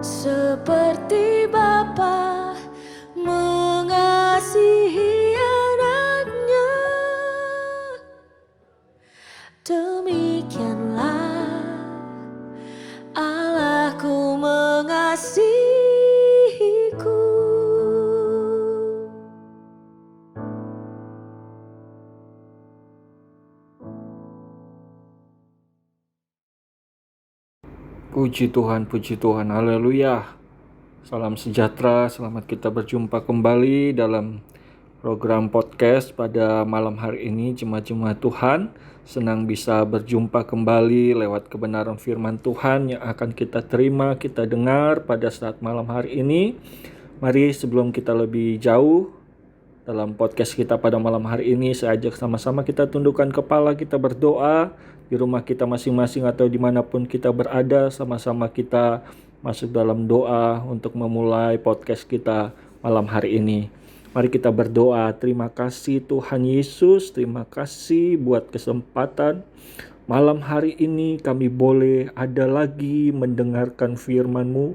Seperti Bapa mengasihi anaknya, demikianlah Allahku mengasihiku. Puji Tuhan, haleluya. Salam sejahtera, selamat kita berjumpa kembali dalam program podcast pada malam hari ini. Jemaat-jemaat Tuhan, senang bisa berjumpa kembali lewat kebenaran firman Tuhan yang akan kita terima, kita dengar pada saat malam hari ini. Mari sebelum kita lebih jauh dalam podcast kita pada malam hari ini, saya ajak sama-sama kita tundukkan kepala, kita berdoa di rumah kita masing-masing atau dimanapun kita berada. Sama-sama kita masuk dalam doa untuk memulai podcast kita malam hari ini. Mari kita berdoa. Terima kasih Tuhan Yesus, terima kasih buat kesempatan malam hari ini kami boleh ada lagi mendengarkan firman-Mu.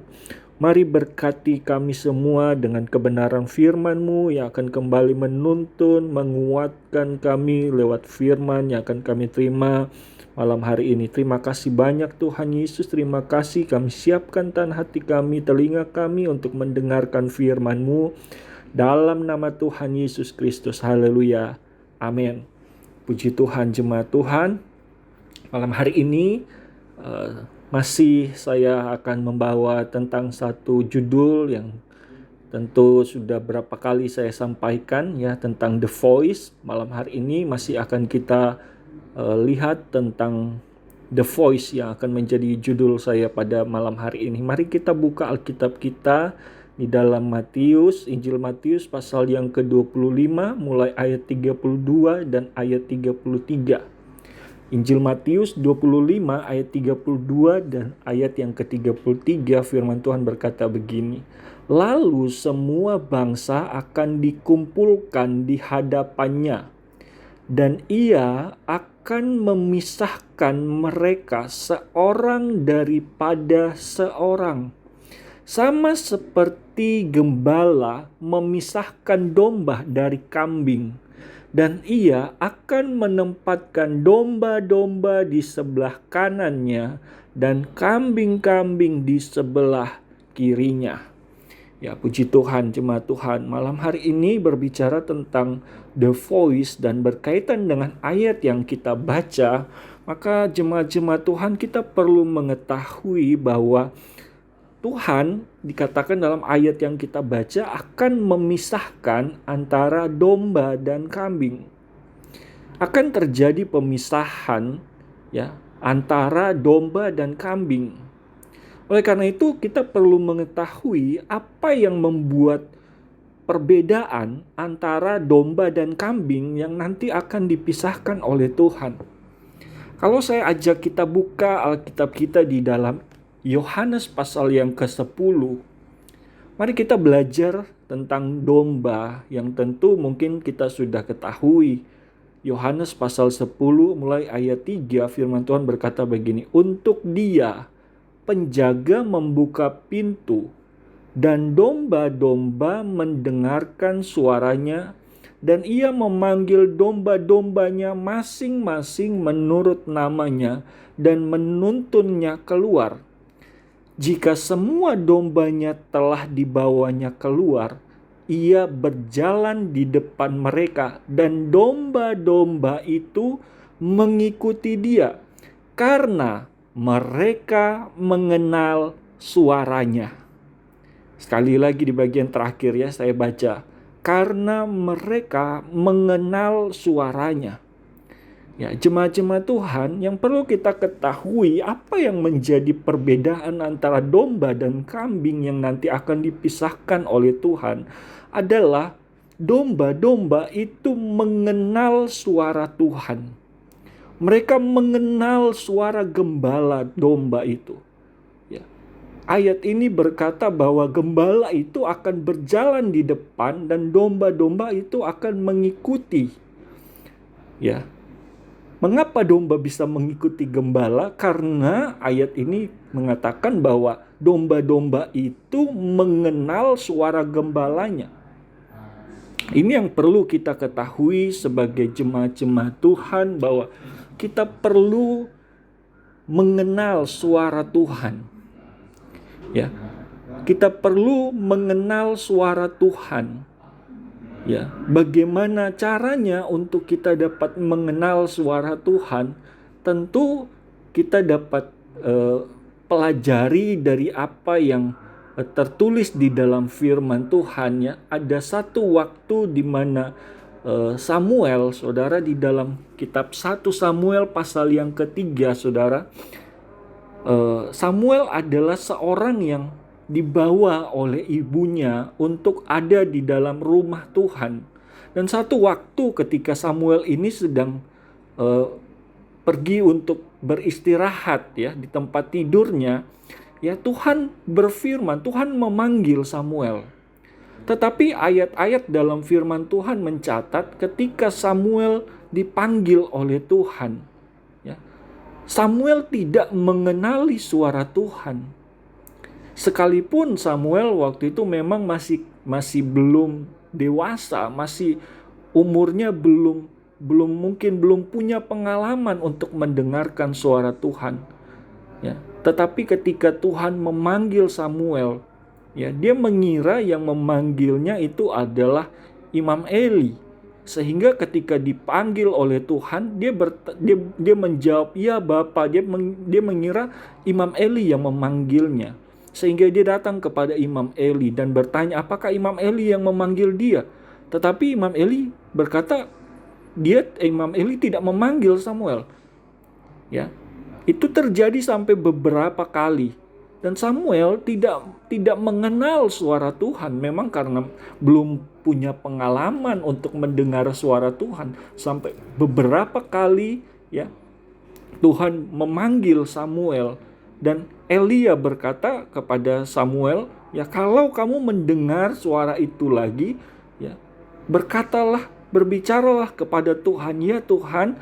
Mari berkati kami semua dengan kebenaran firman-Mu yang akan kembali menuntun, menguatkan kami lewat firman yang akan kami terima malam hari ini. Terima kasih banyak Tuhan Yesus, terima kasih kami siapkan tanah hati kami, telinga kami untuk mendengarkan firman-Mu. Dalam nama Tuhan Yesus Kristus, haleluya, amin. Puji Tuhan, jemaat Tuhan. Malam hari ini masih saya akan membawa tentang satu judul yang tentu sudah berapa kali saya sampaikan ya, tentang The Voice. Malam hari ini masih akan kita lihat tentang The Voice yang akan menjadi judul saya pada malam hari ini. Mari kita buka Alkitab kita di dalam Matius, Injil Matius pasal yang ke-25 mulai ayat 32 dan ayat 33. Injil Matius 25 ayat 32 dan ayat yang ke-33, firman Tuhan berkata begini. Lalu semua bangsa akan dikumpulkan di hadapannya, dan ia akan memisahkan mereka seorang daripada seorang, sama seperti gembala memisahkan domba dari kambing. Dan ia akan menempatkan domba-domba di sebelah kanannya dan kambing-kambing di sebelah kirinya. Ya, puji Tuhan, jemaat Tuhan. Malam hari ini berbicara tentang The Voice dan berkaitan dengan ayat yang kita baca. Maka jemaat-jemaat Tuhan, kita perlu mengetahui bahwa Tuhan dikatakan dalam ayat yang kita baca akan memisahkan antara domba dan kambing. Akan terjadi pemisahan ya antara domba dan kambing. Oleh karena itu kita perlu mengetahui apa yang membuat perbedaan antara domba dan kambing yang nanti akan dipisahkan oleh Tuhan. Kalau saya ajak kita buka Alkitab kita di dalam Yohanes pasal yang ke-10. Mari kita belajar tentang domba yang tentu mungkin kita sudah ketahui. Yohanes pasal 10 mulai ayat 3, firman Tuhan berkata begini. Untuk dia penjaga membuka pintu, dan domba-domba mendengarkan suaranya, dan ia memanggil domba-dombanya masing-masing menurut namanya dan menuntunnya keluar. Jika semua dombanya telah dibawanya keluar, ia berjalan di depan mereka, dan domba-domba itu mengikuti dia, karena mereka mengenal suaranya. Sekali lagi di bagian terakhir ya, saya baca. Karena mereka mengenal suaranya. Ya, jemaat-jemaat Tuhan, yang perlu kita ketahui apa yang menjadi perbedaan antara domba dan kambing yang nanti akan dipisahkan oleh Tuhan adalah domba-domba itu mengenal suara Tuhan. Mereka mengenal suara gembala domba itu. Ya. Ayat ini berkata bahwa gembala itu akan berjalan di depan dan domba-domba itu akan mengikuti. Ya. Mengapa domba bisa mengikuti gembala? Karena ayat ini mengatakan bahwa domba-domba itu mengenal suara gembalanya. Ini yang perlu kita ketahui sebagai jemaat-jemaat Tuhan, bahwa kita perlu mengenal suara Tuhan. Ya. Kita perlu mengenal suara Tuhan. Ya, bagaimana caranya untuk kita dapat mengenal suara Tuhan? Tentu kita dapat pelajari dari apa yang tertulis di dalam firman Tuhan. Ya, ada satu waktu di mana Samuel, saudara, di dalam kitab 1 Samuel pasal yang ketiga, saudara, Samuel adalah seorang yang dibawa oleh ibunya untuk ada di dalam rumah Tuhan. Dan satu waktu ketika Samuel ini sedang pergi untuk beristirahat ya di tempat tidurnya, ya Tuhan berfirman, Tuhan memanggil Samuel. Tetapi ayat-ayat dalam firman Tuhan mencatat ketika Samuel dipanggil oleh Tuhan, ya, Samuel tidak mengenali suara Tuhan. Sekalipun Samuel waktu itu memang masih belum dewasa, masih umurnya belum punya pengalaman untuk mendengarkan suara Tuhan. Ya, tetapi ketika Tuhan memanggil Samuel, ya, dia mengira yang memanggilnya itu adalah Imam Eli. Sehingga ketika dipanggil oleh Tuhan, dia menjawab, "Ya Bapa." Dia mengira Imam Eli yang memanggilnya. Sehingga dia datang kepada Imam Eli dan bertanya, apakah Imam Eli yang memanggil dia? Tetapi Imam Eli berkata, Imam Eli tidak memanggil Samuel. Ya, itu terjadi sampai beberapa kali. Dan Samuel tidak mengenal suara Tuhan, memang karena belum punya pengalaman untuk mendengar suara Tuhan. Sampai beberapa kali ya Tuhan memanggil Samuel, dan Elia berkata kepada Samuel, ya kalau kamu mendengar suara itu lagi, ya berbicaralah kepada Tuhan, ya Tuhan,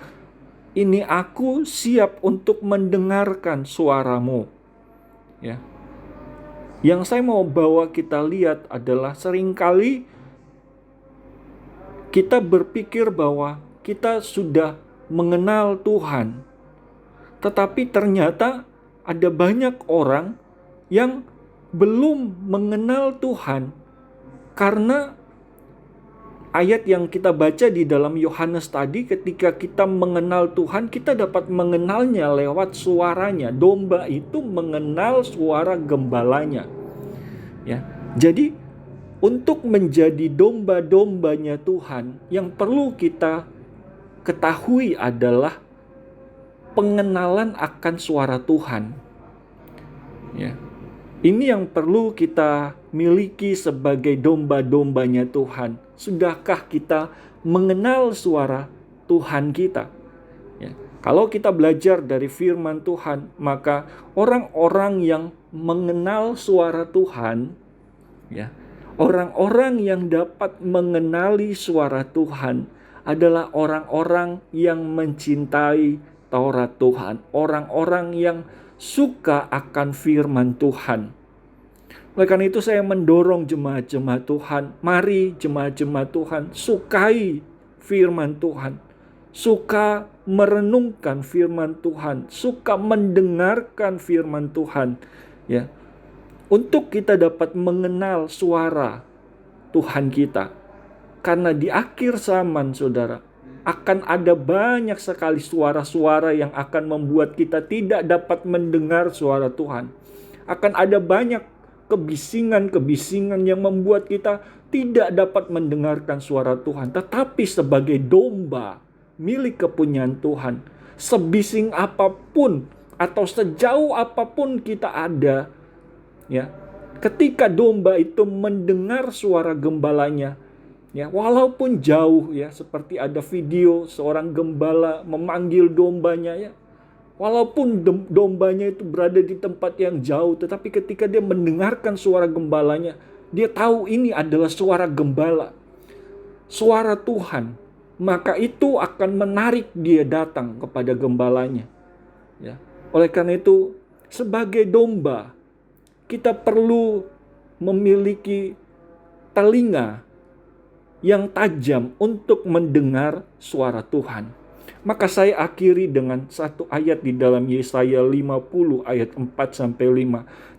ini aku siap untuk mendengarkan suaramu. Ya. Yang saya mau bawa kita lihat adalah seringkali kita berpikir bahwa kita sudah mengenal Tuhan. Tetapi ternyata ada banyak orang yang belum mengenal Tuhan, karena ayat yang kita baca di dalam Yohanes tadi, ketika kita mengenal Tuhan, kita dapat mengenalnya lewat suaranya. Domba itu mengenal suara gembalanya. Ya. Jadi untuk menjadi domba-dombanya Tuhan, yang perlu kita ketahui adalah pengenalan akan suara Tuhan. Ya. Ini yang perlu kita miliki sebagai domba-dombanya Tuhan. Sudahkah kita mengenal suara Tuhan kita? Ya. Kalau kita belajar dari firman Tuhan, maka orang-orang yang mengenal suara Tuhan, ya, orang-orang yang dapat mengenali suara Tuhan adalah orang-orang yang mencintai Taurat Tuhan, orang-orang yang suka akan firman Tuhan. Oleh karena itu saya mendorong jemaat-jemaat Tuhan, mari jemaat-jemaat Tuhan sukai firman Tuhan, suka merenungkan firman Tuhan, suka mendengarkan firman Tuhan, ya, untuk kita dapat mengenal suara Tuhan kita. Karena di akhir zaman, saudara, akan ada banyak sekali suara-suara yang akan membuat kita tidak dapat mendengar suara Tuhan. Akan ada banyak kebisingan-kebisingan yang membuat kita tidak dapat mendengarkan suara Tuhan. Tetapi sebagai domba milik kepunyaan Tuhan, sebising apapun atau sejauh apapun kita ada, ya, ketika domba itu mendengar suara gembalanya, ya, walaupun jauh, ya, seperti ada video seorang gembala memanggil dombanya, ya, walaupun dombanya itu berada di tempat yang jauh, tetapi ketika dia mendengarkan suara gembalanya, dia tahu ini adalah suara gembala, suara Tuhan. maka itu akan menarik dia datang kepada gembalanya. Ya. Oleh karena itu, sebagai domba, kita perlu memiliki telinga yang tajam untuk mendengar suara Tuhan. Maka saya akhiri dengan satu ayat di dalam Yesaya 50 ayat 4-5.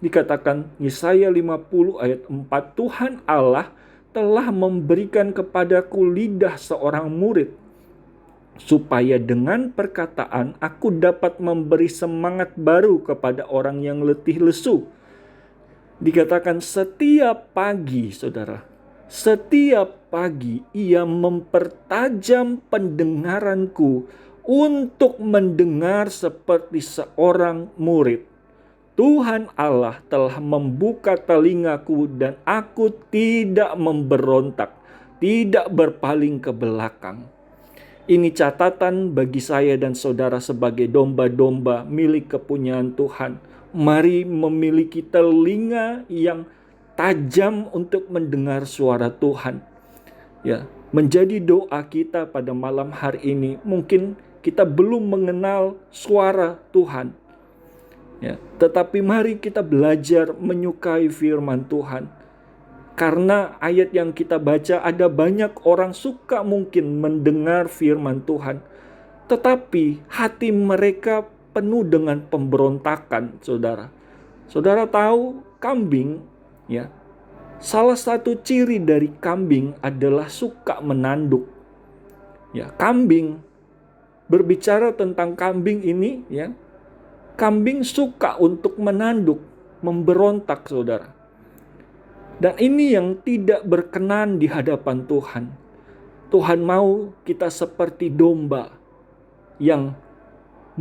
Dikatakan Yesaya 50 ayat 4, Tuhan Allah telah memberikan kepadaku lidah seorang murid, supaya dengan perkataan aku dapat memberi semangat baru kepada orang yang letih lesu. Dikatakan setiap pagi, saudara, setiap pagi ia mempertajam pendengaranku untuk mendengar seperti seorang murid. Tuhan Allah telah membuka telingaku dan aku tidak memberontak, tidak berpaling ke belakang. Ini catatan bagi saya dan saudara sebagai domba-domba milik kepunyaan Tuhan. Mari memiliki telinga yang tajam untuk mendengar suara Tuhan. Ya, menjadi doa kita pada malam hari ini, mungkin kita belum mengenal suara Tuhan. Ya, tetapi mari kita belajar menyukai firman Tuhan. Karena ayat yang kita baca, ada banyak orang suka mungkin mendengar firman Tuhan, tetapi hati mereka penuh dengan pemberontakan, saudara. Saudara tahu kambing, ya, salah satu ciri dari kambing adalah suka menanduk. Ya, kambing, berbicara tentang kambing ini, ya, kambing suka untuk menanduk, memberontak, saudara. Dan ini yang tidak berkenan di hadapan Tuhan. Tuhan mau kita seperti domba yang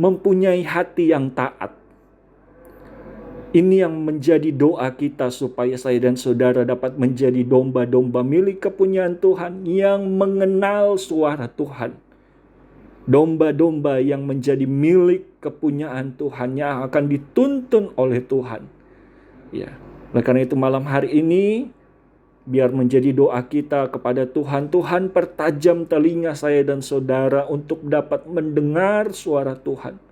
mempunyai hati yang taat. Ini yang menjadi doa kita supaya saya dan saudara dapat menjadi domba-domba milik kepunyaan Tuhan yang mengenal suara Tuhan. Domba-domba yang menjadi milik kepunyaan Tuhan yang akan dituntun oleh Tuhan. Ya. Oleh karena itu malam hari ini, biar menjadi doa kita kepada Tuhan. Tuhan pertajam telinga saya dan saudara untuk dapat mendengar suara Tuhan.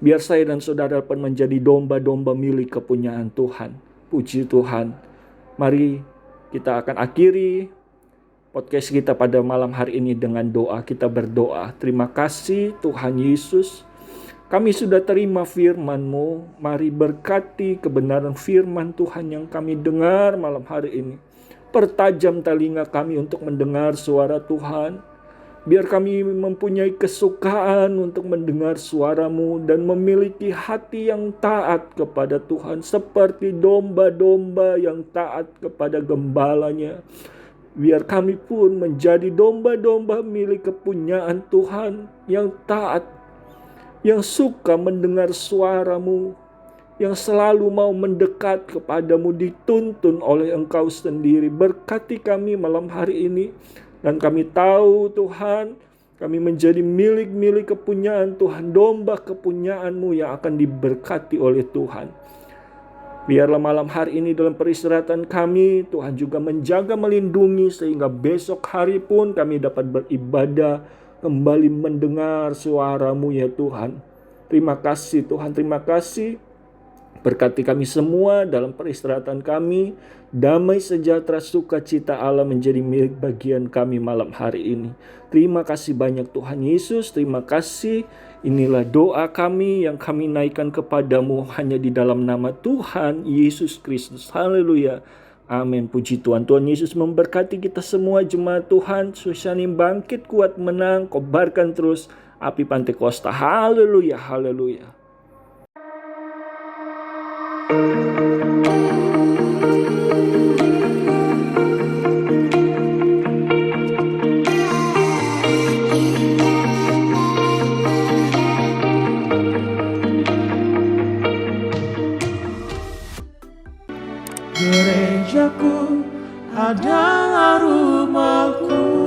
Biar saya dan saudara dapat menjadi domba-domba milik kepunyaan Tuhan. Puji Tuhan. Mari kita akan akhiri podcast kita pada malam hari ini dengan doa. Kita berdoa. Terima kasih Tuhan Yesus. Kami sudah terima firman-Mu. Mari berkati kebenaran firman Tuhan yang kami dengar malam hari ini. Pertajam telinga kami untuk mendengar suara Tuhan. Biar kami mempunyai kesukaan untuk mendengar suara-Mu dan memiliki hati yang taat kepada Tuhan. Seperti domba-domba yang taat kepada gembalanya. Biar kami pun menjadi domba-domba milik kepunyaan Tuhan yang taat, yang suka mendengar suara-Mu, yang selalu mau mendekat kepadamu, dituntun oleh Engkau sendiri. Berkati kami malam hari ini. Dan kami tahu Tuhan, kami menjadi milik-milik kepunyaan Tuhan, domba kepunyaan-Mu yang akan diberkati oleh Tuhan. Biarlah malam hari ini dalam peristirahatan kami, Tuhan juga menjaga, melindungi, sehingga besok hari pun kami dapat beribadah, kembali mendengar suara-Mu ya Tuhan. Terima kasih Tuhan, terima kasih. Berkati kami semua dalam peristirahatan kami. Damai sejahtera sukacita Allah menjadi milik bagian kami malam hari ini. Terima kasih banyak Tuhan Yesus, terima kasih. Inilah doa kami yang kami naikkan kepadamu hanya di dalam nama Tuhan Yesus Kristus. Haleluya. Amin. Puji Tuhan. Tuhan Yesus memberkati kita semua jemaat Tuhan. Susani bangkit kuat menang. Kobarkan terus api Pantekosta. Haleluya. Haleluya. Gerejaku adalah rumahku.